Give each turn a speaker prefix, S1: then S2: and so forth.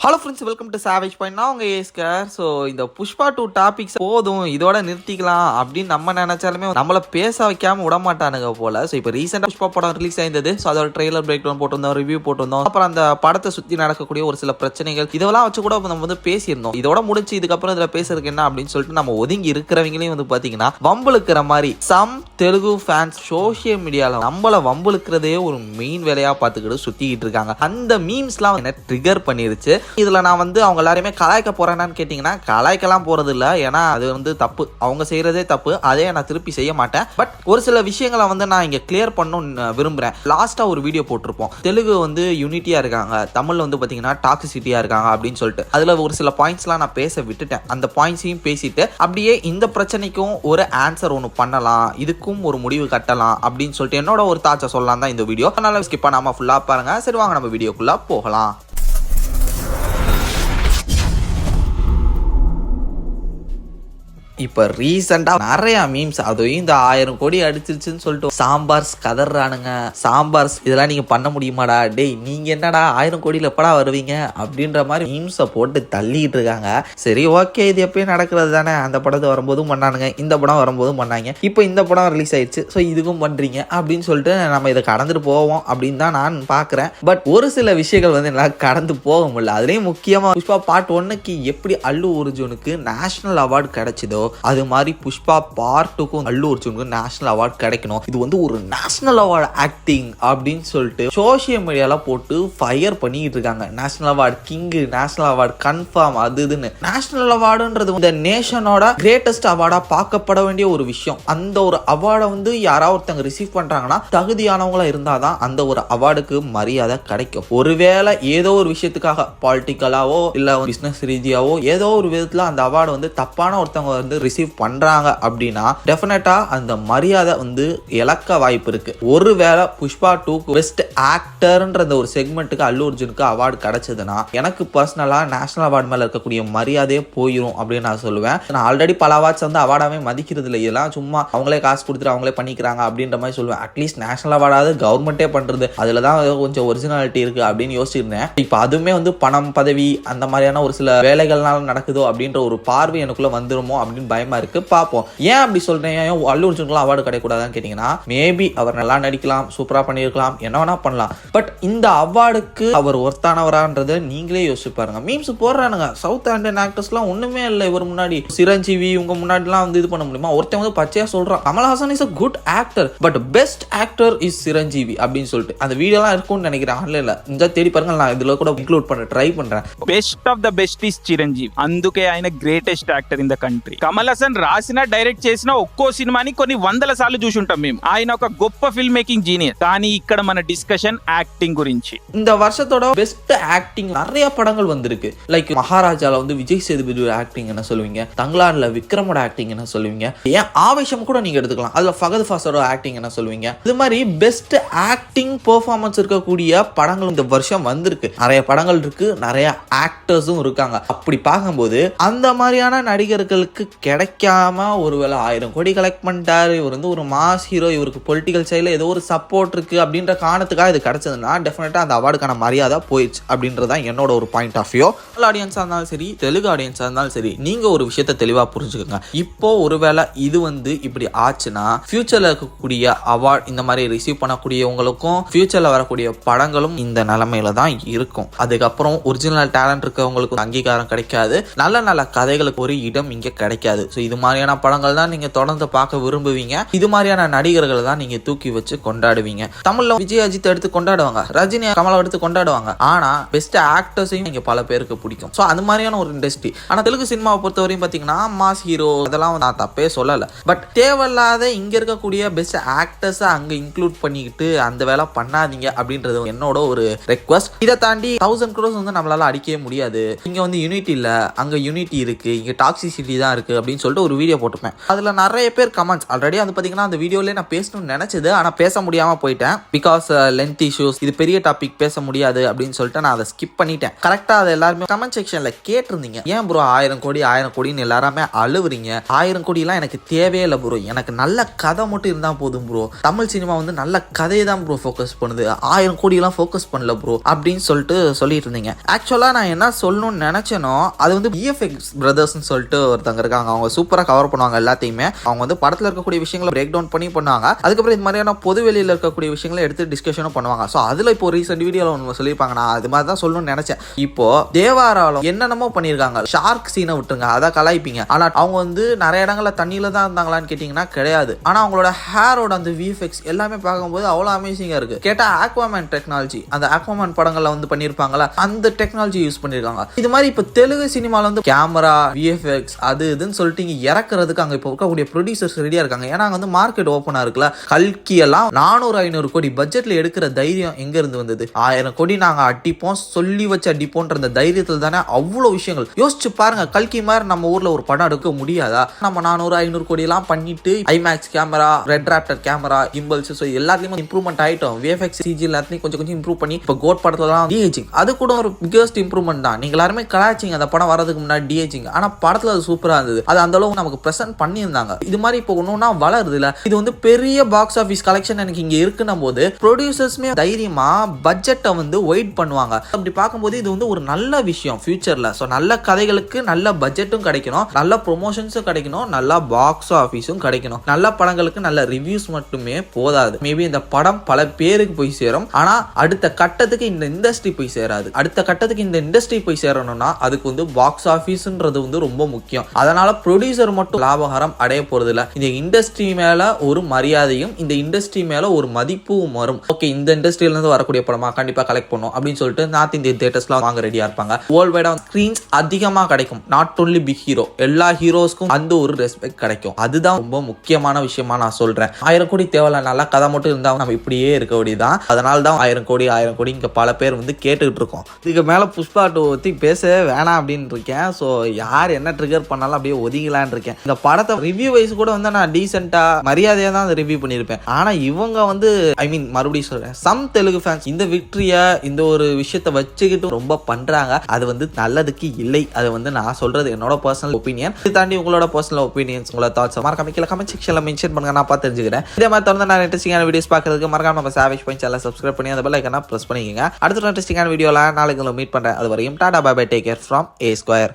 S1: Hello friends, welcome to savage point. நான் உங்கள் ஏஸ்கர். So இந்த புஷ்பா 2 டாபிக்ஸ் போதும், இதோட நிறுத்திக்கலாம் அப்படின்னு நம்ம நினைச்சாலுமே நம்மளை பேச வைக்காம விட மாட்டானுங்க போல. ஸோ இப்போ ரீசெண்டாக புஷ்பா படம் ரிலீஸ் ஆயிருந்தது. ஸோ அதோட ட்ரெய்லர் பிரேக் டவுன் போட்டிருந்தோம், ரிவ்யூ போட்டிருந்தோம். அப்புறம் அந்த படத்தை சுற்றி நடக்கக்கூடிய ஒரு சில பிரச்சனைகள் இதெல்லாம் வச்சு கூட நம்ம வந்து பேசியிருந்தோம். இதோட முடிச்சு இதுக்கப்புறம் இதில் பேசுறதுக்கு என்ன அப்படின்னு சொல்லிட்டு நம்ம ஒதுங்கி இருக்கிறவங்களையும் வந்து பார்த்தீங்கன்னா வம்புழுக்கிற மாதிரி சம் தெலுங்கு ஃபேன்ஸ் சோஷியல் மீடியாவில் நம்மளை வம்புழுக்கிறதே ஒரு மெயின் வேலையாக பார்த்துக்கிட்டு சுற்றிக்கிட்டு இருக்காங்க. அந்த மீம்ஸ்லாம் என்ன ட்ரிகர் பண்ணிருச்சு. இதுல நான் வந்து அவங்க எல்லாருமே கலாய்க்க போறேன்னு கேட்டீங்கன்னா கலாய்க்கலாம் போறது இல்ல. ஏன்னா அது வந்து தப்பு, அவங்க செய்யறதே தப்பு. அதே நான் திருப்பி செய்ய மாட்டேன். பட் ஒரு சில விஷயங்களை வந்து நான் இங்க கிளியர் பண்ணணும்னு விரும்புறேன். லாஸ்டா ஒரு வீடியோ போட்டிருப்போம், தெலுங்கு வந்து யூனிட்டியா இருக்காங்க, தமிழ்ல வந்து பாத்தீங்கன்னா டாக்ஸிசிட்டியா இருக்காங்க அப்படின்னு சொல்லிட்டு. அதுல ஒரு சில பாயிண்ட்ஸ்லாம் நான் பேச விட்டுட்டேன். அந்த பாயிண்ட்ஸையும் பேசிட்டு அப்படியே இந்த பிரச்சனைக்கும் ஒரு ஆன்சர் ஒன்று பண்ணலாம், இதுக்கும் ஒரு முடிவு கட்டலாம் அப்படின்னு சொல்லிட்டு என்னோட ஒரு தாட்சை சொல்லலாம் தான் இந்த வீடியோ. அதனால ஸ்கிப் பண்ணாம ஃபுல்லா பாருங்க. சரி வாங்க நம்ம வீடியோக்குள்ள போகலாம். இப்போ ரீசெண்டாக நிறைய மீம்ஸ், அதுவும் இந்த 1000 கோடி அடிச்சிருச்சுன்னு சொல்லிட்டு சாம்பார்ஸ் கதறானுங்க. சாம்பார்ஸ் இதெல்லாம் நீங்கள் பண்ண முடியுமாடா, டேய் நீங்கள் என்னடா 1000 கோடியில் எப்படா வருவீங்க அப்படின்ற மாதிரி மீம்ஸை போட்டு தள்ளிட்டு இருக்காங்க. சரி ஓகே, இது எப்பயும் நடக்கிறது தானே. அந்த படத்தை வரும்போதும் பண்ணானுங்க, இந்த படம் வரும்போதும் பண்ணாங்க, இப்போ இந்த படம் ரிலீஸ் ஆயிடுச்சு, ஸோ இதுக்கும் பண்ணுறீங்க அப்படின்னு சொல்லிட்டு நம்ம இதை கடந்துட்டு போவோம் அப்படின்னு தான் நான் பார்க்குறேன். பட் ஒரு சில விஷயங்கள் வந்து என்னால் கடந்து போக முடியல. அதுலேயும் முக்கியமாக புஷ்பா பார்ட் 1க்கு எப்படி அல்லு அர்ஜுனுக்கு நேஷனல் அவார்டு கிடைச்சதோ அது மாதிரி புஷ்பா பார்ட் 2க்கும் அல்லு அர்ஜுனுக்கு நேஷனல் அவார்டு கிடைக்கணும். இது வந்து ஒரு நேஷனல் அவார்டு ஆக்டிங் அப்படின்னு சொல்லிட்டு சோஷியல் மீடியால போட்டு ஃபயர் பண்ணிட்டு இருக்காங்க. National award king, national award confirm, அது இதுன்னு. நேஷனல் அவார்டுன்றது இந்த நேஷனோட கிரேட்டஸ்ட் அவார்டா பார்க்கப்பட வேண்டிய ஒரு விஷயம். அந்த ஒரு அவார்டை வந்து யாராவது ஒருத்தங்க ரிசீவ் பண்றாங்கன்னா தகுதியானவங்களா இருந்தாதான் அந்த ஒரு அவார்டுக்கு மரியாதை கிடைக்கும். ஒருவேளை ஏதோ ஒரு விஷயத்துக்காக பாலிட்டிக்கலாவோ இல்ல பிசினஸ் ரீதியாவோ ஏதோ ஒரு விதத்துல அந்த அவார்டு வந்து தப்பான ஒருத்தவங்க வந்து ரிசீவ் பண்றாங்க அப்படின்னா டெஃபினட்டா அந்த மரியாதை வந்து இழக்க வாய்ப்பு இருக்கு. ஒருவேளை புஷ்பா 2க்கு பெஸ்ட் ஆக்டர்ன்ற ஒரு செக்மெண்ட்டுக்கு அல்லு அர்ஜுனுக்கு அவார்டு கிடைச்சதுன்னா எனக்கு பர்சனலா நேஷனல் அவார்டு மேல இருக்கக்கூடிய மரியாதையே போயிடும் அப்படின்னு நான் சொல்லுவேன். நான் ஆல்ரெடி பல அவார்ட்ஸ் வந்து அவார்டாவே மதிக்கிறது இல்லை. இதெல்லாம் சும்மா அவங்களே காசு கொடுத்துட்டு அவங்களே பண்ணிக்கிறாங்க அப்படின்ற மாதிரி சொல்லுவேன். அட்லீஸ்ட் நேஷனல் அவார்டாவது கவர்மெண்டே பண்றது, அதுலதான் கொஞ்சம் ஒரிஜினாலிட்டி இருக்கு அப்படின்னு யோசிச்சிருந்தேன். இப்ப அதுவுமே வந்து பணம், பதவி அந்த மாதிரியான ஒரு சில வேலைகள்னால நடக்குதோ அப்படின்ற ஒரு பார்வை எனக்குள்ள வந்துருமோ அப்படின்னு பயமா இருக்கு. பார்ப்போம். ஏன் அப்படி சொல்றேன், அல்லு அர்ஜுனுக்குலாம் அவார்டு கிடைக்கூடாதுன்னு கேட்டீங்கன்னா, மேபி அவர் நல்லா நடிக்கலாம், சூப்பரா பண்ணியிருக்கலாம், என்ன வேணா பண்ணலாம். பட் இந்த அவார்டுக்கு அவர் ஒர்த்தானவரான்றதை நீங்களே யோசிச்சு பாருங்க. மீம்ஸ் போடுறானுங்க, சவுத் இந்தியன் ஆக்டர்ஸ்லாம் ஒண்ணுமே இல்லை இவர் முன்னாடி. சிரஞ்சீவி உங்க முன்னாடிலாம் வந்து இது பண்ண முடியுமா? ஒருத்தன் வந்து பச்சையா சொல்றான், Kamal Haasan is a good actor but best actor is Chiranjeevi அப்படின்னு சொல்லிட்டு. அந்த வீடியோலாம் இருக்கும்னு நினைக்கிறேன் ஆன்லைன்ல. இந்த தேடி பாருங்க, நான் இதுல கூட இன்க்ளூட் பண்ண ட்ரை பண்றேன்.
S2: Best of the best is Chiranjeevi, అందుకే ఆయన greatest actor in the country. Kamal Haasan రాసిన డైరెక్ట్ చేసిన ఒక్కో సినిమాని కొన్ని వందల సార్లు చూసుంటాం మేము. ఆయన ఒక గొప్ప ఫిల్మ్ మేకింగ్ జీనియస్. కానీ ఇక్కడ మన డిస్కషన్ యాక్టింగ్ గురించి.
S1: இந்த வருஷத்தோட பெஸ்ட் ஆக்டிங் நிறைய படங்கள் வந்திருக்கு. லைக் மகாராஜால வந்து விஜய் சேதுபதி ஆக்டிங் என்ன சொல்லுவீங்க, தங்கலான்ல விக்ரமோட ஆக்டிங் என்ன சொல்லுவீங்க, ஏன் ஆவேசம் கூட நீங்க எடுத்துக்கலாம், அதுல ஃபகத் ஃபாசிலோட ஆக்டிங் என்ன சொல்லுவீங்க. இது மாதிரி பெஸ்ட் ஆக்டிங் பெர்ஃபார்மன்ஸ் இருக்கக்கூடிய படங்கள் இந்த வருஷம் வந்திருக்கு. நிறைய படங்கள் இருக்கு, நிறைய ஆக்டர்ஸும் இருக்காங்க. அப்படி பார்க்கும்போது அந்த மாதிரியான நடிகர்களுக்கு கிடைக்காம ஒருவேளை 1000 கோடி கலெக்ட் பண்ணிட்டாரு, இவர் வந்து ஒரு மாஸ் ஹீரோ, இவருக்கு பொலிட்டிக்கல் சைடில் ஏதோ ஒரு சப்போர்ட் இருக்கு அப்படின்ற காரணத்துக்காக இது கிடைச்சதுன்னா டெஃபினட்டா அந்த அவார்டுக்கான மரியாதை போயிடுச்சு அப்படின்றதான் என்னோட ஒரு பாயிண்ட் ஆஃப் வியூ. ஆடியன்ஸா இருந்தாலும் சரி, தெலுங்கு ஆடியன்ஸா இருந்தாலும் சரி, நீங்க ஒரு விஷயத்தை தெளிவா புரிஞ்சுக்கோங்க. இப்போ ஒருவேளை இது வந்து இப்படி ஆச்சுன்னா ஃபியூச்சர்ல இருக்கக்கூடிய அவார்ட் இந்த மாதிரி ரிசீவ் பண்ணக்கூடியவங்களுக்கும் ஃபியூச்சர்ல வரக்கூடிய படங்களும் இந்த நிலைமையில தான் இருக்கும். அதுக்கப்புறம் ஒரிஜினல் டேலண்ட் இருக்கவங்களுக்கு அங்கீகாரம் கிடைக்காது, நல்ல நல்ல கதைகளுக்கு ஒரு இடம் இங்க கிடைக்காது. ஸோ இது மாதிரியான படங்கள் தான் நீங்க தொடர்ந்து பார்க்க விரும்புவீங்க. இது மாதிரியான நடிகர்கள் தான் நீங்க தூக்கி வச்சு கொண்டாடுவீங்க. தமிழ்ல விஜய், அஜித் எடுத்து கொண்டாடுவாங்க, ரஜினி, கமலா எடுத்து கொண்டாடுவாங்க. ஆனா பெஸ்ட் ஆக்டர்ஸையும் இங்க பல பேருக்கு பிடிக்கும். ஸோ அந்த மாதிரியான ஒரு இண்டஸ்ட்ரி. ஆனா தெலுங்கு சினிமாவை பொறுத்தவரையும் பாத்தீங்கன்னா மாஸ் ஹீரோ அதெல்லாம் நான் தப்பே சொல்லல. பட் தேவையில்லாத இங்க இருக்கக்கூடிய பெஸ்ட் ஆக்டர்ஸை அங்க இன்க்ளூட் பண்ணிக்கிட்டு அந்த வேலை பண்ணாதீங்க அப்படின்றது என்னோட ஒரு ரெக்வஸ்ட். இதை தாண்டி 1000 crores வந்து நம்மளால அடிக்கவே முடியாது. இங்க வந்து யூனிட்டி இல்ல, அங்க யூனிட்டி இருக்கு, இங்க டாக்ஸிசிட்டி தான் இருக்கு அப்படின்னு சொல்லிட்டு ஒரு வீடியோ போட்டுப்பேன். அதில் நிறைய பேர் கமெண்ட்ஸ் ஆல்ரெடி வந்து பார்த்தீங்கன்னா அந்த வீடியோலேயே நான் பேசணும்னு நினச்சது, ஆனால் பேச முடியாமல் போயிட்டேன். பிகாஸ் லென்த் இஷ்யூஸ், இது பெரிய டாபிக் பேச முடியாது அப்படின்னு சொல்லிட்டு நான் அதை ஸ்கிப் பண்ணிட்டேன். கரெக்டாக அதை எல்லாருமே கமெண்ட் செக்ஷனில் கேட்டிருந்தீங்க, ஏன் ப்ரோ 1000 கோடின்னு எல்லாருமே அழுவுறீங்க, 1000 கோடிலாம் எனக்கு தேவையே இல்லை ப்ரோ, எனக்கு நல்ல கதை மட்டும் இருந்தால் போதும் ப்ரோ, தமிழ் சினிமா வந்து நல்ல கதையை தான் ப்ரோ ஃபோக்கஸ் பண்ணுது, 1000 கோடியெல்லாம் ஃபோக்கஸ் பண்ணல ப்ரோ அப்படின்னு சொல்லிட்டு இருந்தீங்க. ஆக்சுவலாக நான் என்ன சொல்லணும்னு நினச்சேனோ அது வந்து VFX பிரதர்ஸ்னு சொல்லிட்டு ஒருத்தங்க இருக்காங்க. அவங்க சூப்பராக கவர் பண்ணுவாங்க எல்லாத்தையுமே. அவங்க வந்து படத்தில் இருக்கக்கூடிய விஷயங்களை பிரேக் டவுன் பண்ணி பண்ணுவாங்க. அதுக்கப்புறம் இது மாதிரியான பொது வெளியில் இருக்கக்கூடிய விஷயங்களை எடுத்து டிஸ்கஷனும் பண்ணுவாங்க. ஸோ அதில் இப்போ ரீசெண்ட் வீடியோவில் ஒன்று சொல்லியிருப்பாங்க, நான் அது மாதிரி தான் சொல்லணும்னு நினச்சேன். இப்போ தேவாராலும் என்னென்னமோ பண்ணியிருக்காங்க. ஷார்க் சீனை விட்டுருங்க, அதை கலாய்ப்பீங்க. ஆனால் அவங்க வந்து நிறைய இடங்களில் தண்ணியில் தான் இருந்தாங்களான்னு கேட்டிங்கன்னா கிடையாது. ஆனால் அவங்களோட ஹேரோட அந்த VFX எல்லாமே பார்க்கும்போது அவ்வளோ அமேசிங்காக இருக்குது. கேட்டால் ஆக்வாமேன் டெக்னாலஜி, அந்த ஆக்வாமேன் படங்களில் வந்து பண்ணியிருப்பாங்களா அந்த டெக்னாலஜி யூஸ் பண்ணியிருக்காங்க. இது மாதிரி இப்போ தெலுங்கு சினிமாவில் வந்து கேமரா VFX அது இதுன்னு சொல்லிட்டு இங்கே இறக்குறதுக்கு அங்கே இப்போ இருக்கக்கூடிய ப்ரொடியூசர்ஸ் ரெடியாக இருக்காங்க. ஏன்னா அங்கே வந்து மார்க்கெட் ஓப்பனாக இருக்குல்ல. கல்கி எல்லாம் 400-500 கோடி பட்ஜெட்டில் எடுக்கிற தைரியம் எங்கேருந்து வந்தது? 1000 கோடி நாங்கள் அடிப்போம், சொல்லி வச்சு அடிப்போன்ற அந்த தைரியத்தில் தானே அவ்வளோ விஷயங்கள். யோசிச்சு பாருங்க, கல்கி மாதிரி நம்ம ஊரில் ஒரு படம் எடுக்க முடியாதா? நம்ம 400-500 கோடியெல்லாம் பண்ணிட்டு IMAX camera, red raptor camera, gimbals, so எல்லாத்துலேயும் இம்ப்ரூவ்மெண்ட் ஆகிட்டோம். VFX CG எல்லாத்தையும் கொஞ்சம் இம்ப்ரூவ் பண்ணி இப்போ கோட் படத்துலலாம் டிஏஜிங், அது கூட ஒரு பிகஸ்ட் இம்ப்ரூவ்மெண்ட் தான். நீங்கள் எல்லாருமே கலாச்சிங்க அந்த படம் வரதுக்கு முன்னாடி டிஏஜிங், ஆனால் படத்தில் அது சூப்பராக இருந்தது. அது அந்த அளவுக்கு நமக்கு ப்ரெசென்ட் பண்ணியிருந்தாங்க. இது மாதிரி இப்போ ஒன்றுனா வளருது இல்லை. இது வந்து பெரிய பாக்ஸ் ஆஃபீஸ் கலெக்ஷன் எனக்கு இங்கே இருக்குன்னும் போது ப்ரொடியூசர்ஸ்மே தைரியமா பட்ஜெட்டை வந்து வெயிட் பண்ணுவாங்க. அப்படி பார்க்கும்போது இது வந்து ஒரு நல்ல விஷயம் ஃபியூச்சரில். ஸோ நல்ல கதைகளுக்கு நல்ல பட்ஜெட்டும் கிடைக்கணும், நல்ல ப்ரொமோஷன்ஸும் கிடைக்கணும், நல்ல பாக்ஸ் ஆஃபீஸும் கிடைக்கணும். நல்ல படங்களுக்கு நல்ல ரிவ்யூஸ் மட்டுமே போதாது. மேபி இந்த படம் பல பேருக்கு போய் சேரும், ஆனால் அடுத்த கட்டத்துக்கு இந்த இண்டஸ்ட்ரி போய் சேராது. அடுத்த கட்டத்துக்கு இந்த இண்டஸ்ட்ரி போய் சேரணும்னா அதுக்கு வந்து பாக்ஸ் ஆஃபீஸ்ன்றது வந்து ரொம்ப முக்கியம். அதனால ப்ரொடியூசர் மட்டும் லாபகரம் அடைய போறது இல்லை. இந்த இண்டஸ்ட்ரி மேல ஒரு மரியாதையும் இந்த இண்டஸ்ட்ரி மேல ஒரு மதிப்பும் வரும். ஓகே, இந்த இண்டஸ்ட்ரியில இருந்து வரக்கூடிய படமா கண்டிப்பா கலெக்ட் பண்ணும் அப்படின்னு சொல்லிட்டு நார்த் இந்தியன் தியேட்டர்ஸ்லாம் வாங்க ரெடியா இருப்பாங்க. வேர்ல்ட் வைடா ஸ்கிரீன்ஸ் அதிகமாக கிடைக்கும். நாட் ஒன்லி பிக் ஹீரோ, எல்லா ஹீரோஸ்க்கும் அந்த ஒரு ரெஸ்பெக்ட் கிடைக்கும். அதுதான் ரொம்ப முக்கியமான விஷயமா நான் சொல்றேன். 1000 கோடி தேவையில்ல, நல்லா கதை மட்டும் இருந்தா நம்ம இப்படியே இருக்க வேண்டியதான். அதனால தான் 1000 கோடி இங்க பல பேர் வந்து கேட்டுக்கிட்டு இருக்கோம். இதுக்கு மேல புஷ்பா 2 பத்தி பேசவே வேணாம் அப்படின்னு இருக்கேன். ஸோ யார் என்ன ட்ரிகர் பண்ணாலும் அப்படியே ஒதுங்கலான்னு இருக்கேன். இந்த படத்தை ரிவ்யூ வைஸ் கூட வந்து நான் டீசெண்டா மரியாதையா தான் அதை ரிவ்யூ பண்ணியிருப்பேன். ஆனா இவங்க வந்து மறுபடியும் சொல்றேன், சம் தெலுங்கு ஃபேன்ஸ் இந்த விக்டரியா இந்த ஒரு விஷயத்தை வச்சுக்கிட்டு ரொம்ப பண்றாங்க. அது வந்து நல்லதுக்கு இல்லை. அது வந்து நான் சொல்றது என்னோட பர்சனல் ஒப்பீனியன். இது தாண்டி உங்களோட பர்சனல் ஒப்பீனியன்ஸ், உங்களோட தாட்ஸ் மறக்காம கமெண்ட் செக்ஷன்ல மென்ஷன் பண்ணுங்க, நான் பார்த்து தெரிஞ்சுக்கிறேன். இதே மாதிரி தொடர்ந்து நான் இன்ட்ரெஸ்டிங்கான வீடியோஸ் பார்க்கறதுக்கு மறக்காம நம்ம சாவேஜ் பாயிண்ட் சேனலை சப்ஸ்கிரைப் பண்ணி அந்த பெல் ஐகானை பிரஸ் பண்ணிக்கங்க. அடுத்த இன்ட்ரெஸ்டிங்கான வீடியோல நாளைக்கு உங்களை மீட் பண்றேன். அது வரையும் tata bye bye, take care from A Square.